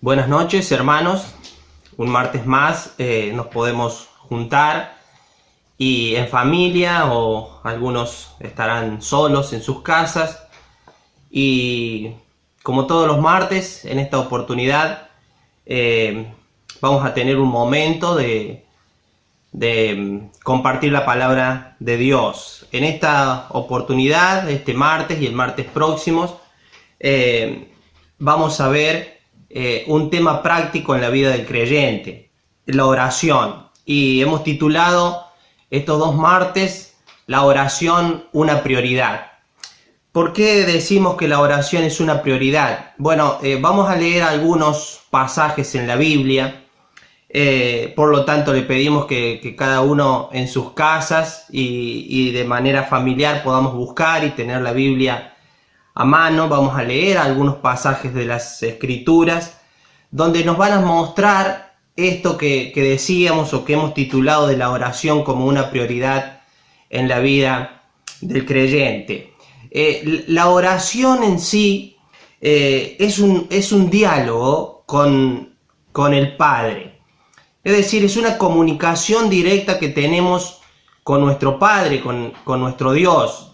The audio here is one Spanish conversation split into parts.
Buenas noches, hermanos. Un martes más nos podemos juntar y en familia, o algunos estarán solos en sus casas. Y como todos los martes, en esta oportunidad vamos a tener un momento de compartir la palabra de Dios. En esta oportunidad, este martes y el martes próximos, vamos a ver un tema práctico en la vida del creyente, la oración. Y hemos titulado estos dos martes, la oración, una prioridad. ¿Por qué decimos que la oración es una prioridad? Bueno, vamos a leer algunos pasajes en la Biblia. Por lo tanto, le pedimos que cada uno en sus casas y de manera familiar podamos buscar y tener la Biblia a mano. Vamos a leer algunos pasajes de las Escrituras donde nos van a mostrar esto que decíamos, o que hemos titulado de la oración como una prioridad en la vida del creyente. La oración en sí es un diálogo con el Padre. Es decir, es una comunicación directa que tenemos con nuestro Padre, con nuestro Dios.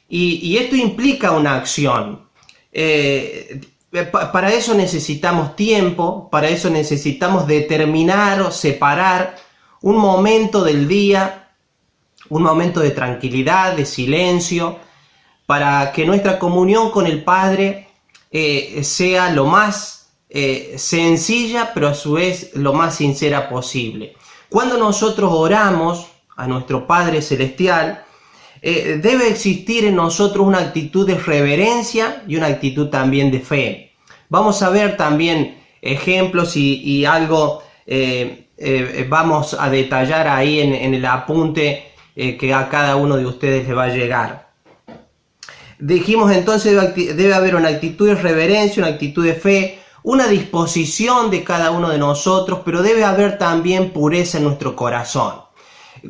Y esto implica una acción. Para eso necesitamos tiempo, para eso necesitamos determinar o separar un momento del día, un momento de tranquilidad, de silencio, para que nuestra comunión con el Padre sea lo más sencilla, pero a su vez lo más sincera posible. Cuando nosotros oramos a nuestro Padre Celestial, debe existir en nosotros una actitud de reverencia y una actitud también de fe. Vamos a ver también ejemplos y algo vamos a detallar ahí en el apunte que a cada uno de ustedes le va a llegar. Dijimos entonces debe haber una actitud de reverencia, una actitud de fe, una disposición de cada uno de nosotros, pero debe haber también pureza en nuestro corazón.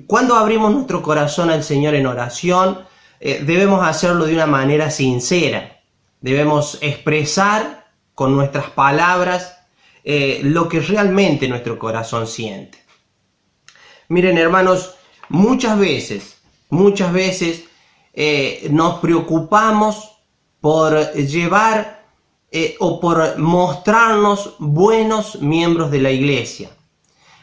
Cuando abrimos nuestro corazón al Señor en oración, debemos hacerlo de una manera sincera. Debemos expresar con nuestras palabras lo que realmente nuestro corazón siente. Miren, hermanos, muchas veces nos preocupamos por llevar o por mostrarnos buenos miembros de la iglesia.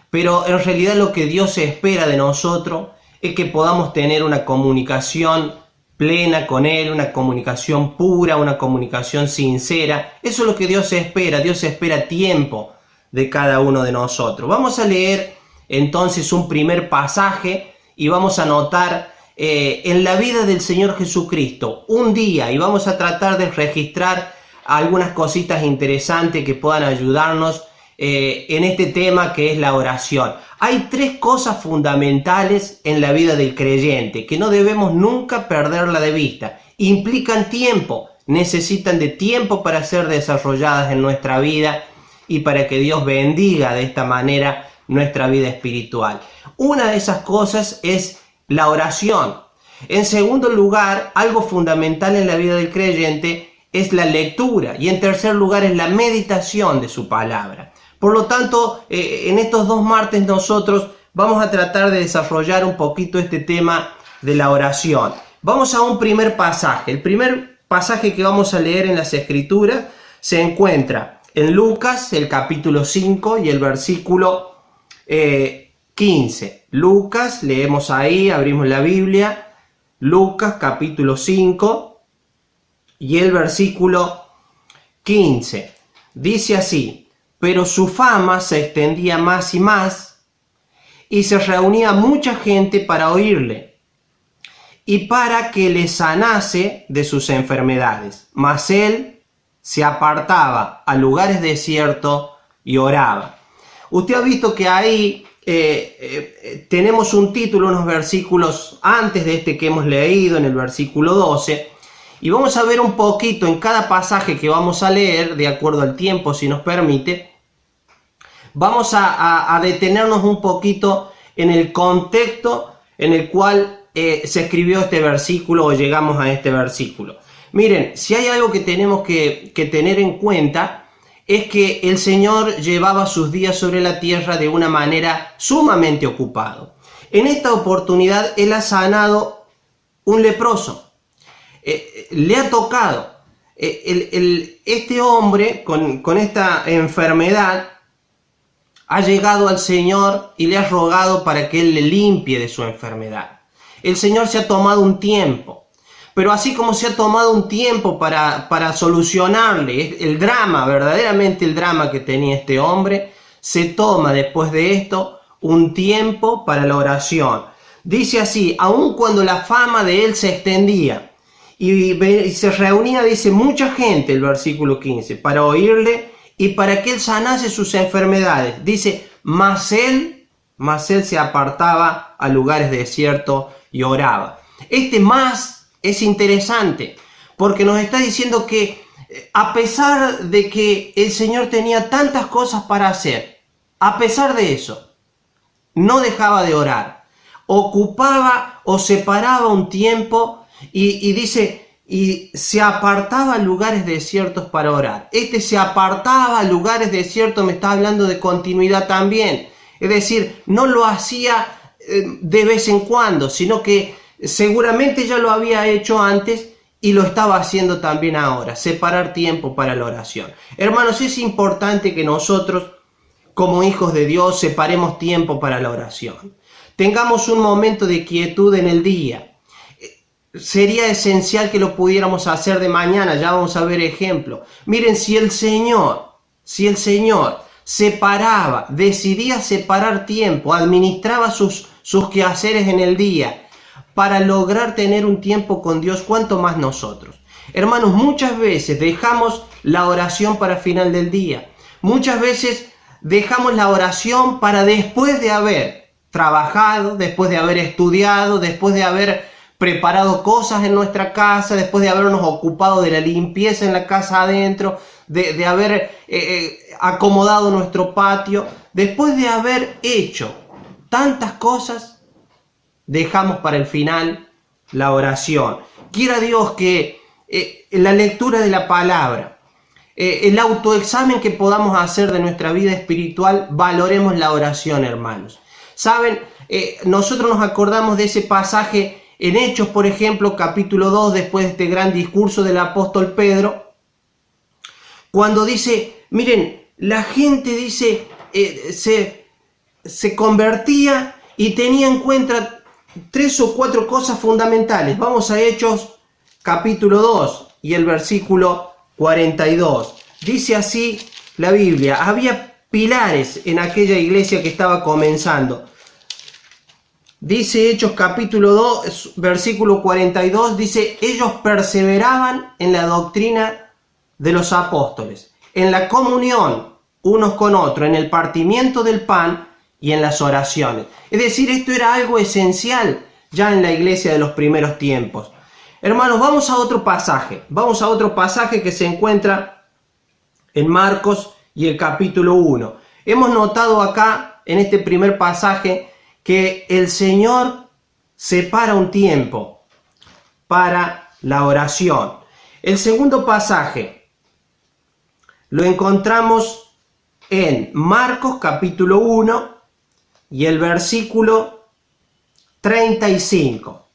Pero en realidad lo que Dios espera de nosotros es que podamos tener una comunicación plena con Él, una comunicación pura, una comunicación sincera. Eso es lo que Dios espera. Dios espera tiempo de cada uno de nosotros. Vamos a leer entonces un primer pasaje y vamos a notar en la vida del Señor Jesucristo un día, y vamos a tratar de registrar algunas cositas interesantes que puedan ayudarnos en este tema que es la oración. Hay tres cosas fundamentales en la vida del creyente que no debemos nunca perderla de vista. Implican tiempo, necesitan de tiempo para ser desarrolladas en nuestra vida y para que Dios bendiga de esta manera nuestra vida espiritual. Una de esas cosas es la oración. En segundo lugar, algo fundamental en la vida del creyente es la lectura, y en tercer lugar es la meditación de su palabra. Por lo tanto, en estos dos martes nosotros vamos a tratar de desarrollar un poquito este tema de la oración. Vamos a un primer pasaje. El primer pasaje que vamos a leer en las Escrituras se encuentra en Lucas, el capítulo 5 y el versículo 15. Lucas, leemos ahí, abrimos la Biblia. Lucas, capítulo 5 y el versículo 15. Dice así: pero su fama se extendía más y más, y se reunía mucha gente para oírle, y para que le sanase de sus enfermedades. Mas él se apartaba a lugares desiertos y oraba. Usted ha visto que ahí tenemos un título, unos versículos antes de este que hemos leído, en el versículo 12, y vamos a ver un poquito en cada pasaje que vamos a leer, de acuerdo al tiempo, si nos permite. Vamos a detenernos un poquito en el contexto en el cual se escribió este versículo, o llegamos a este versículo. Miren, si hay algo que tenemos que tener en cuenta, es que el Señor llevaba sus días sobre la tierra de una manera sumamente ocupado. En esta oportunidad Él ha sanado un leproso. Le ha tocado. Este hombre con esta enfermedad ha llegado al Señor y le ha rogado para que Él le limpie de su enfermedad. El Señor se ha tomado un tiempo, pero así como se ha tomado un tiempo para solucionarle el drama, verdaderamente el drama que tenía este hombre, se toma después de esto un tiempo para la oración. Dice así: aun cuando la fama de él se extendía y se reunía, dice, mucha gente, el versículo 15, para oírle y para que él sanase sus enfermedades. Dice, mas él se apartaba a lugares desiertos y oraba. Este más es interesante porque nos está diciendo que a pesar de que el Señor tenía tantas cosas para hacer, a pesar de eso, no dejaba de orar. Ocupaba o separaba un tiempo y dice, y se apartaba a lugares desiertos para orar. Se apartaba a lugares desiertos, me está hablando de continuidad también. Es decir, no lo hacía de vez en cuando, sino que seguramente ya lo había hecho antes y lo estaba haciendo también ahora. Separar tiempo para la oración. Hermanos, es importante que nosotros, como hijos de Dios, separemos tiempo para la oración. Tengamos un momento de quietud en el día. Sería esencial que lo pudiéramos hacer de mañana, ya vamos a ver ejemplo. Miren, si el Señor separaba, decidía separar tiempo, administraba sus quehaceres en el día para lograr tener un tiempo con Dios, ¿cuánto más nosotros? Hermanos, muchas veces dejamos la oración para final del día. Muchas veces dejamos la oración para después de haber trabajado, después de haber estudiado, después de haber preparado cosas en nuestra casa, después de habernos ocupado de la limpieza en la casa adentro, de haber acomodado nuestro patio, después de haber hecho tantas cosas, dejamos para el final la oración. Quiera Dios que la lectura de la palabra, el autoexamen que podamos hacer de nuestra vida espiritual, valoremos la oración, hermanos. Saben, nosotros nos acordamos de ese pasaje en Hechos, por ejemplo, capítulo 2, después de este gran discurso del apóstol Pedro, cuando dice, miren, la gente dice, se convertía y tenía en cuenta 3 o 4 cosas fundamentales. Vamos a Hechos capítulo 2 y el versículo 42. Dice así la Biblia: había pilares en aquella iglesia que estaba comenzando. Dice Hechos capítulo 2, versículo 42, dice, ellos perseveraban en la doctrina de los apóstoles, en la comunión unos con otros, en el partimiento del pan y en las oraciones. Es decir, esto era algo esencial ya en la iglesia de los primeros tiempos. Hermanos, vamos a otro pasaje que se encuentra en Marcos y el capítulo 1. Hemos notado acá, en este primer pasaje, que el Señor separa un tiempo para la oración. El segundo pasaje lo encontramos en Marcos capítulo 1 y el versículo 35.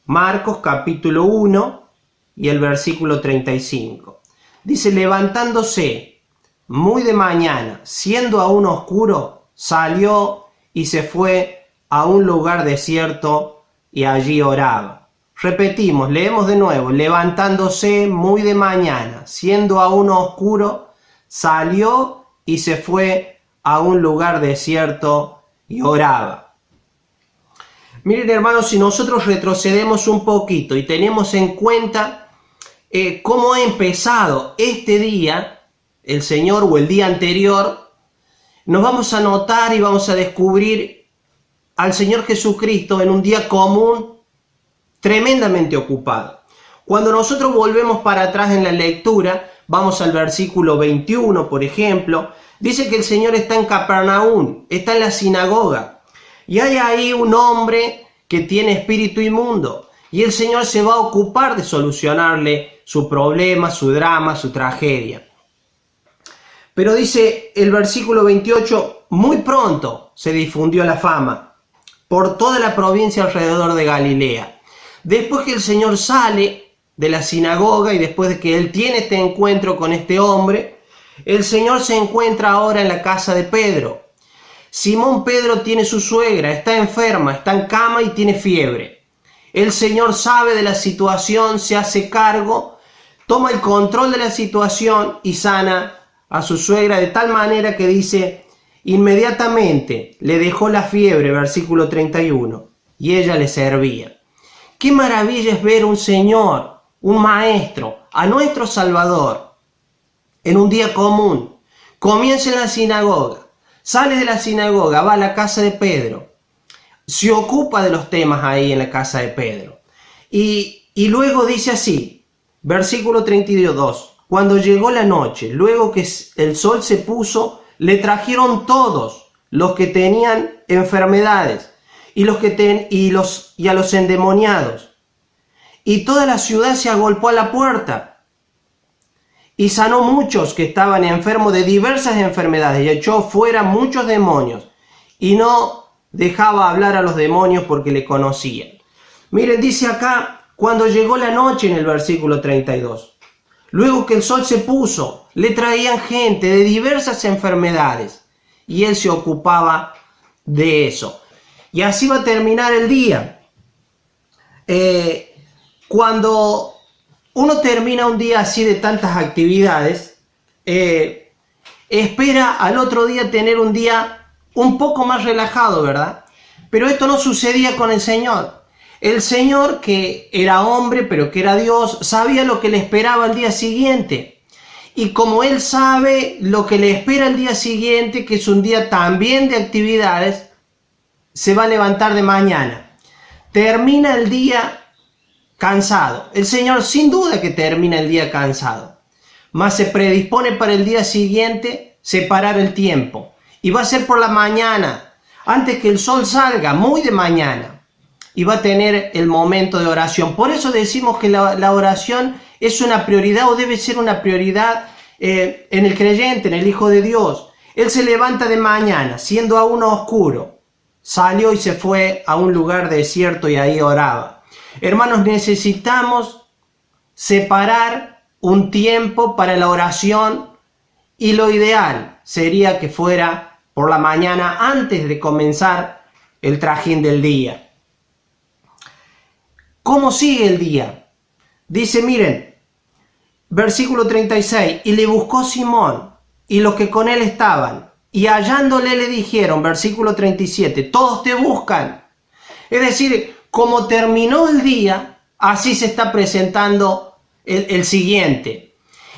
Marcos capítulo 1 y el versículo 35. Dice, levantándose muy de mañana, siendo aún oscuro, salió y se fue a un lugar desierto y allí oraba. Repetimos, leemos de nuevo, levantándose muy de mañana, siendo aún oscuro, salió y se fue a un lugar desierto y oraba. Miren, hermanos, si nosotros retrocedemos un poquito y tenemos en cuenta cómo ha empezado este día, el Señor, o el día anterior, nos vamos a notar y vamos a descubrir al Señor Jesucristo en un día común, tremendamente ocupado. Cuando nosotros volvemos para atrás en la lectura, vamos al versículo 21, por ejemplo, dice que el Señor está en Capernaum, está en la sinagoga, y hay ahí un hombre que tiene espíritu inmundo, y el Señor se va a ocupar de solucionarle su problema, su drama, su tragedia. Pero dice el versículo 28, muy pronto se difundió la fama por toda la provincia alrededor de Galilea. Después que el Señor sale de la sinagoga y después de que Él tiene este encuentro con este hombre, el Señor se encuentra ahora en la casa de Pedro. Simón Pedro tiene su suegra, está enferma, está en cama y tiene fiebre. El Señor sabe de la situación, se hace cargo, toma el control de la situación y sana a su suegra de tal manera que dice, inmediatamente le dejó la fiebre, versículo 31, y ella le servía. Qué maravilla es ver un Señor, un Maestro, a nuestro Salvador, en un día común. Comienza en la sinagoga, sale de la sinagoga, va a la casa de Pedro, se ocupa de los temas ahí en la casa de Pedro. Y luego dice así, versículo 32, cuando llegó la noche, luego que el sol se puso, le trajeron todos los que tenían enfermedades y a los endemoniados. Y toda la ciudad se agolpó a la puerta y sanó muchos que estaban enfermos de diversas enfermedades y echó fuera muchos demonios y no dejaba hablar a los demonios porque le conocían. Miren, dice acá, cuando llegó la noche en el versículo 32. Luego que el sol se puso, le traían gente de diversas enfermedades y él se ocupaba de eso. Y así va a terminar el día. Cuando uno termina un día así de tantas actividades, espera al otro día tener un día un poco más relajado, ¿verdad? Pero esto no sucedía con el Señor. El Señor, que era hombre, pero que era Dios, sabía lo que le esperaba al día siguiente. Y como Él sabe lo que le espera el día siguiente, que es un día también de actividades, se va a levantar de mañana. Termina el día cansado. El Señor sin duda que termina el día cansado. Mas se predispone para el día siguiente separar el tiempo. Y va a ser por la mañana, antes que el sol salga, muy de mañana. Y va a tener el momento de oración. Por eso decimos que la oración es una prioridad o debe ser una prioridad en el creyente, en el Hijo de Dios. Él se levanta de mañana, siendo aún oscuro. Salió y se fue a un lugar desierto y ahí oraba. Hermanos, necesitamos separar un tiempo para la oración y lo ideal sería que fuera por la mañana antes de comenzar el trajín del día. ¿Cómo sigue el día? Dice, miren, versículo 36, y le buscó Simón y los que con él estaban, y hallándole le dijeron, versículo 37, todos te buscan. Es decir, como terminó el día, así se está presentando el siguiente.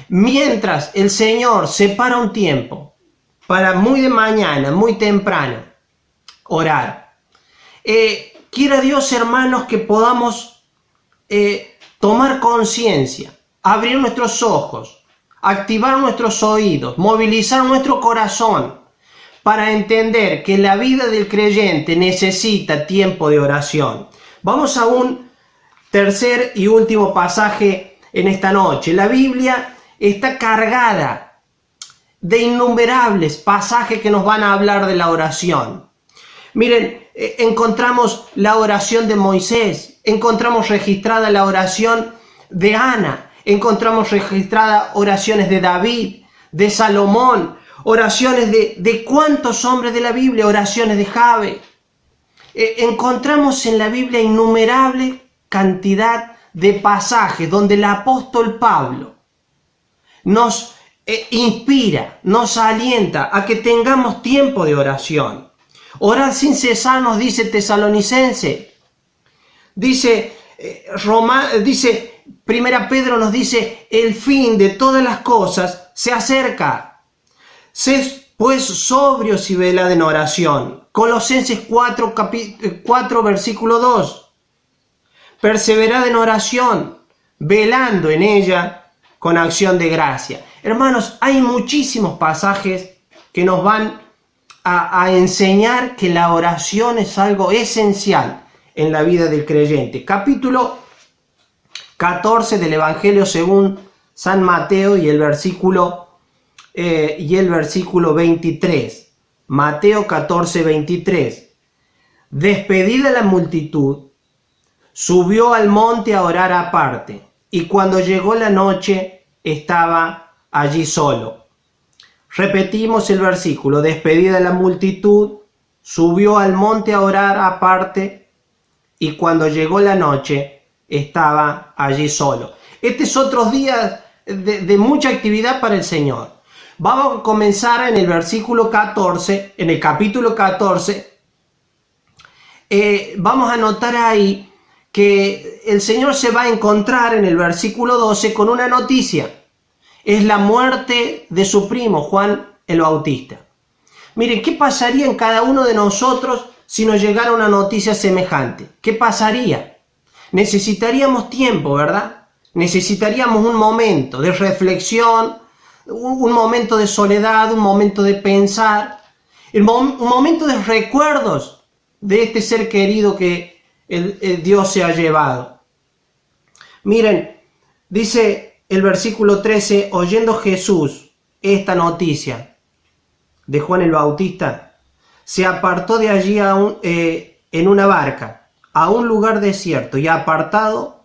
Mientras el Señor separa un tiempo para muy de mañana, muy temprano, orar. Quiera Dios, hermanos, que podamos tomar conciencia, abrir nuestros ojos, activar nuestros oídos, movilizar nuestro corazón para entender que la vida del creyente necesita tiempo de oración. Vamos a un tercer y último pasaje en esta noche. La Biblia está cargada de innumerables pasajes que nos van a hablar de la oración. Miren, encontramos la oración de Moisés, encontramos registrada la oración de Ana, encontramos registradas oraciones de David, de Salomón, oraciones de cuántos hombres de la Biblia, oraciones de Jabe. Encontramos en la Biblia innumerable cantidad de pasajes donde el apóstol Pablo nos inspira, nos alienta a que tengamos tiempo de oración. Orad sin cesar, nos dice Tesalonicense. Dice Primera Pedro nos dice, el fin de todas las cosas se acerca. Sed pues sobrios y velad en oración. Colosenses 4, versículo 2. Perseverad en oración, velando en ella con acción de gracia. Hermanos, hay muchísimos pasajes que nos van a enseñar que la oración es algo esencial en la vida del creyente. Capítulo 14 del Evangelio según San Mateo y el versículo y el versículo 23. Mateo 14, 23. Despedida la multitud, subió al monte a orar aparte, y cuando llegó la noche, estaba allí solo. Repetimos el versículo. Despedida la multitud, subió al monte a orar aparte, y cuando llegó la noche, estaba allí solo. Este es otro día de mucha actividad para el Señor. Vamos a comenzar en el versículo 14, en el capítulo 14. Vamos a notar ahí que el Señor se va a encontrar en el versículo 12 con una noticia. Es la muerte de su primo, Juan el Bautista. Miren, ¿qué pasaría en cada uno de nosotros si nos llegara una noticia semejante? ¿Qué pasaría? Necesitaríamos tiempo, ¿verdad? Necesitaríamos un momento de reflexión, un momento de soledad, un momento de pensar, un momento de recuerdos de este ser querido que el Dios se ha llevado. Miren, dice el versículo 13, oyendo Jesús esta noticia de Juan el Bautista, se apartó de allí en una barca a un lugar desierto y apartado,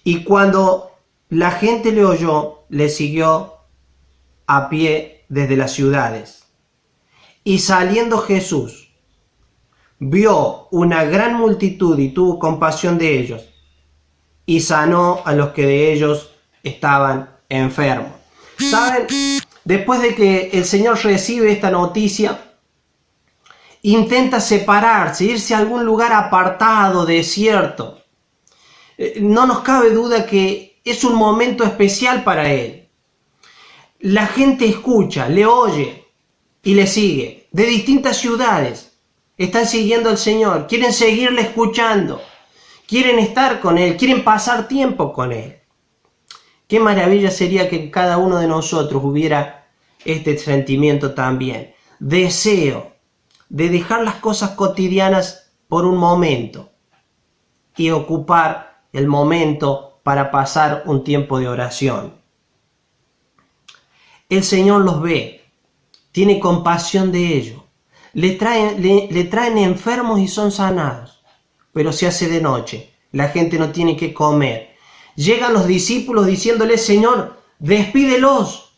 y cuando la gente le oyó, le siguió a pie desde las ciudades. Y saliendo Jesús, vio una gran multitud y tuvo compasión de ellos, y sanó a los que de ellos estaban enfermos. ¿Saben? Después de que el Señor recibe esta noticia, intenta separarse, irse a algún lugar apartado, desierto. No nos cabe duda que es un momento especial para Él. La gente escucha, le oye y le sigue. De distintas ciudades están siguiendo al Señor, quieren seguirle escuchando, quieren estar con Él, quieren pasar tiempo con Él. Qué maravilla sería que en cada uno de nosotros hubiera este sentimiento también. Deseo de dejar las cosas cotidianas por un momento y ocupar el momento para pasar un tiempo de oración. El Señor los ve, tiene compasión de ellos, le traen enfermos y son sanados, pero se hace de noche, la gente no tiene que comer. Llegan los discípulos diciéndole: Señor, despídelos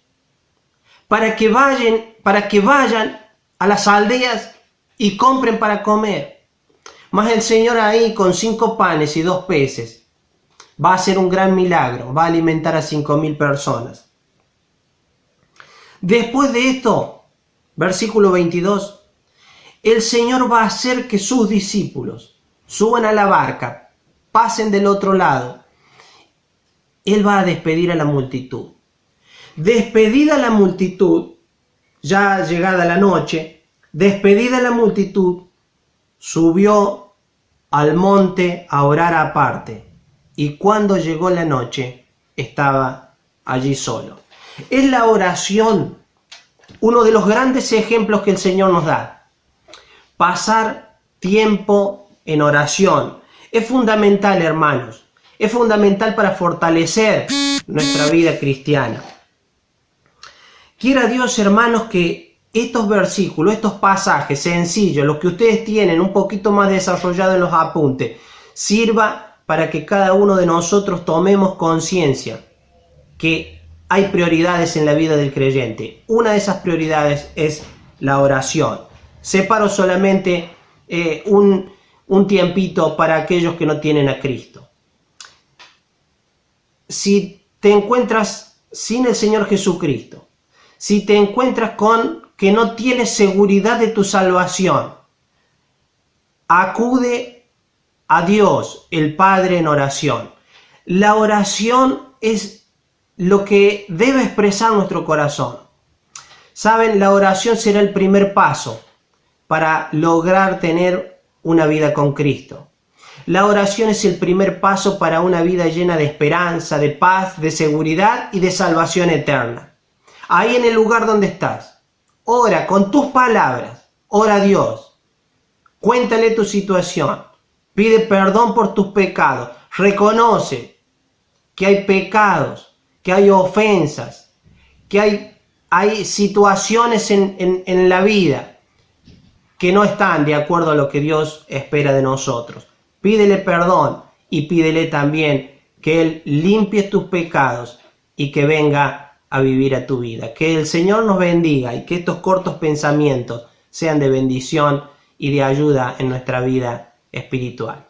para que vayan a las aldeas y compren para comer. Mas el Señor ahí, con 5 panes y 2 peces, va a hacer un gran milagro, va a alimentar a 5.000 personas. Después de esto, versículo 22, el Señor va a hacer que sus discípulos suban a la barca, pasen del otro lado. Él va a despedir a la multitud. Despedida la multitud, ya llegada la noche, despedida la multitud, subió al monte a orar aparte, y cuando llegó la noche, estaba allí solo. Es la oración uno de los grandes ejemplos que el Señor nos da. Pasar tiempo en oración es fundamental, hermanos. Es fundamental para fortalecer nuestra vida cristiana. Quiera Dios, hermanos, que estos versículos, estos pasajes sencillos, los que ustedes tienen un poquito más desarrollado en los apuntes, sirva para que cada uno de nosotros tomemos conciencia que hay prioridades en la vida del creyente. Una de esas prioridades es la oración. Separo solamente un tiempito para aquellos que no tienen a Cristo. Si te encuentras sin el Señor Jesucristo, si te encuentras con que no tienes seguridad de tu salvación, acude a Dios, el Padre, en oración. La oración es lo que debe expresar nuestro corazón. Saben, la oración será el primer paso para lograr tener una vida con Cristo. La oración es el primer paso para una vida llena de esperanza, de paz, de seguridad y de salvación eterna. Ahí en el lugar donde estás, ora con tus palabras, ora a Dios, cuéntale tu situación, pide perdón por tus pecados, reconoce que hay pecados, que hay ofensas, que hay hay situaciones en la vida que no están de acuerdo a lo que Dios espera de nosotros. Pídele perdón y pídele también que Él limpie tus pecados y que venga a vivir a tu vida. Que el Señor nos bendiga y que estos cortos pensamientos sean de bendición y de ayuda en nuestra vida espiritual.